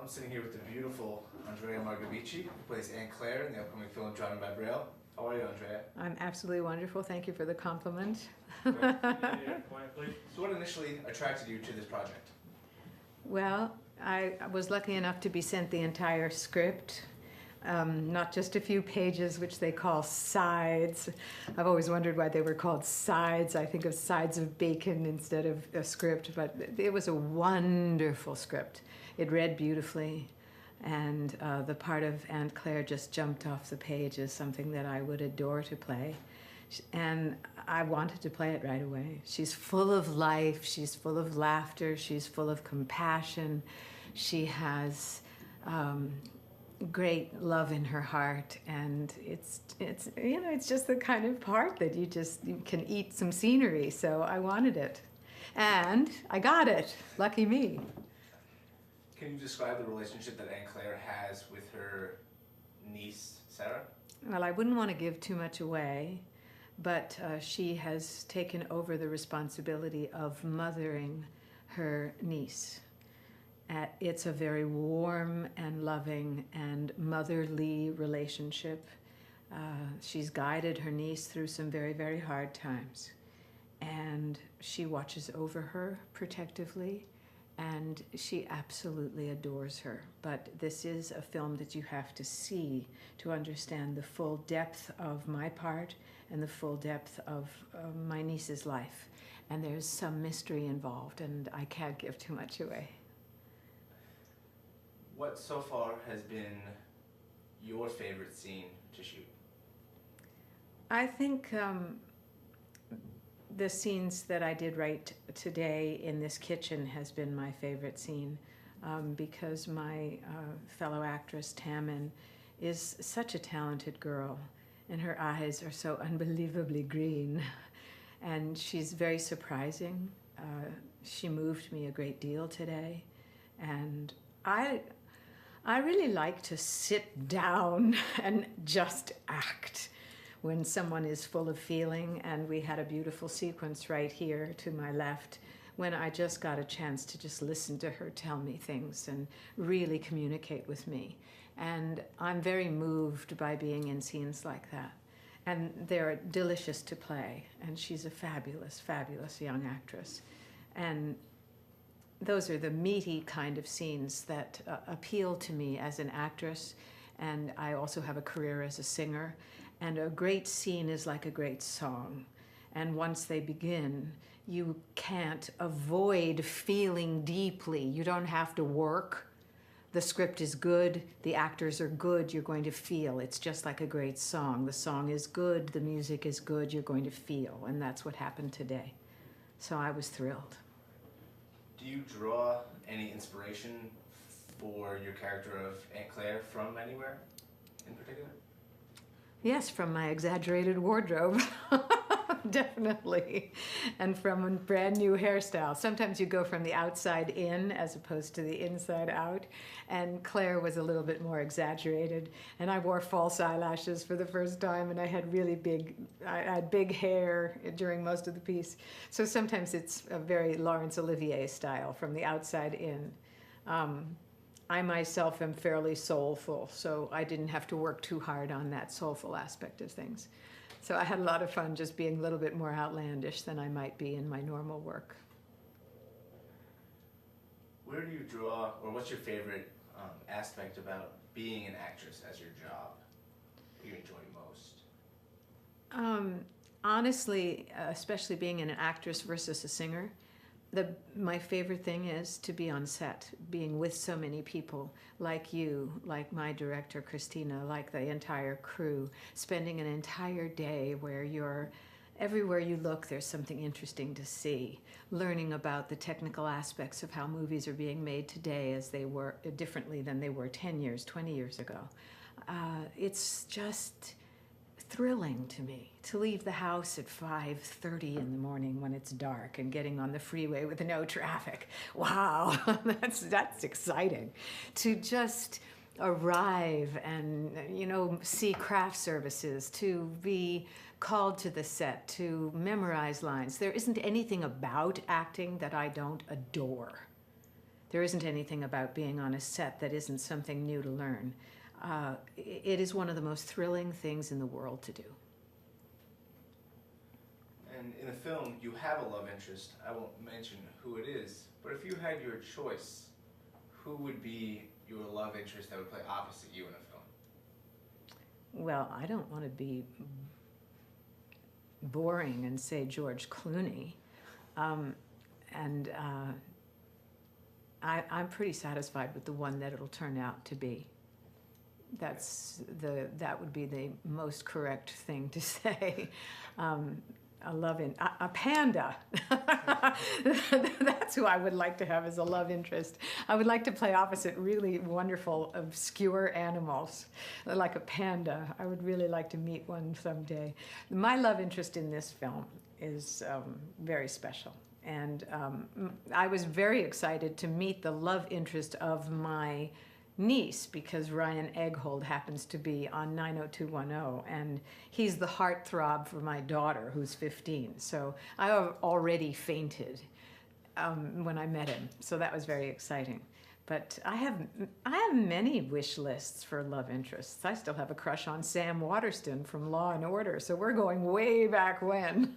I'm sitting here with the beautiful Andrea Marcovicci, who plays Aunt Claire in the upcoming film Driving by Braille. How are you, Andrea? I'm absolutely wonderful. Thank you for the compliment. Quietly. So what initially attracted you to this project? Well, I was lucky enough to be sent the entire script, not just a few pages, which they call sides. I've always wondered why they were called sides. I think of sides of bacon instead of a script, but it was a wonderful script. It read beautifully, and the part of Aunt Claire just jumped off the page as something that I would adore to play. And I wanted to play it right away. She's full of life, she's full of laughter, she's full of compassion. She has great love in her heart, and it's just the kind of part that you can eat some scenery. So I wanted it, and I got it. Lucky me. Can you describe the relationship that Aunt Claire has with her niece, Sarah? Well, I wouldn't want to give too much away, but she has taken over the responsibility of mothering her niece. It's a very warm and loving and motherly relationship. She's guided her niece through some very, very hard times, and she watches over her protectively, and she absolutely adores her. But this is a film that you have to see to understand the full depth of my part and the full depth of my niece's life. And there's some mystery involved, and I can't give too much away. What so far has been your favorite scene to shoot? I think the scenes that I did right today in this kitchen has been my favorite scene, because my fellow actress Tammin is such a talented girl, and her eyes are so unbelievably green, and she's very surprising. She moved me a great deal today, and I really like to sit down and just act when someone is full of feeling, and we had a beautiful sequence right here to my left when I just got a chance to just listen to her tell me things and really communicate with me. And I'm very moved by being in scenes like that. And they're delicious to play, and she's a fabulous, fabulous young actress. And those are the meaty kind of scenes that appeal to me as an actress, and I also have a career as a singer. And a great scene is like a great song. And once they begin, you can't avoid feeling deeply. You don't have to work. The script is good, the actors are good, you're going to feel. It's just like a great song. The song is good, the music is good, you're going to feel. And that's what happened today. So I was thrilled. Do you draw any inspiration for your character of Aunt Claire from anywhere in particular? Yes, from my exaggerated wardrobe, definitely, and from a brand new hairstyle. Sometimes you go from the outside in as opposed to the inside out, and Claire was a little bit more exaggerated, and I wore false eyelashes for the first time, and I had I had big hair during most of the piece. So sometimes it's a very Laurence Olivier style, from the outside in. I myself am fairly soulful, so I didn't have to work too hard on that soulful aspect of things. So I had a lot of fun just being a little bit more outlandish than I might be in my normal work. Where do you draw, or what's your favorite aspect about being an actress as your job? What do you enjoy most? Honestly, especially being an actress versus a singer, my favorite thing is to be on set, being with so many people like you, like my director Christina, like the entire crew, spending an entire day where everywhere you look there's something interesting to see, learning about the technical aspects of how movies are being made today as they were differently than they were 10 years, 20 years ago. It's just thrilling to me to leave the house at 5:30 in the morning when it's dark and getting on the freeway with no traffic. Wow, that's exciting. To just arrive and see craft services, to be called to the set, to memorize lines. There isn't anything about acting that I don't adore. there isn't anything about being on a set that isn't something new to learn. It is one of the most thrilling things in the world to do. And in the film, you have a love interest. I won't mention who it is, but if you had your choice, who would be your love interest that would play opposite you in a film? Well, I don't want to be boring and say George Clooney. I'm pretty satisfied with the one that it'll turn out to be. That would be the most correct thing to say. A panda. That's who I would like to have as a love interest. I would like to play opposite really wonderful, obscure animals, like a panda. I would really like to meet one someday. My love interest in this film is very special. And I was very excited to meet the love interest of my niece, because Ryan Egghold happens to be on 90210, and he's the heartthrob for my daughter, who's 15. So I already fainted when I met him, so that was very exciting. But I have many wish lists for love interests. I still have a crush on Sam Waterston from Law and Order, so we're going way back when.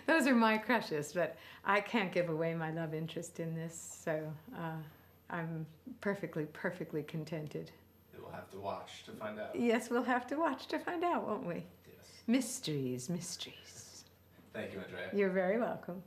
Those are my crushes, but I can't give away my love interest in this, so I'm perfectly contented. We'll have to watch to find out. Yes, we'll have to watch to find out, won't we? Yes. Mysteries, mysteries. Thank you, Andrea. You're very welcome.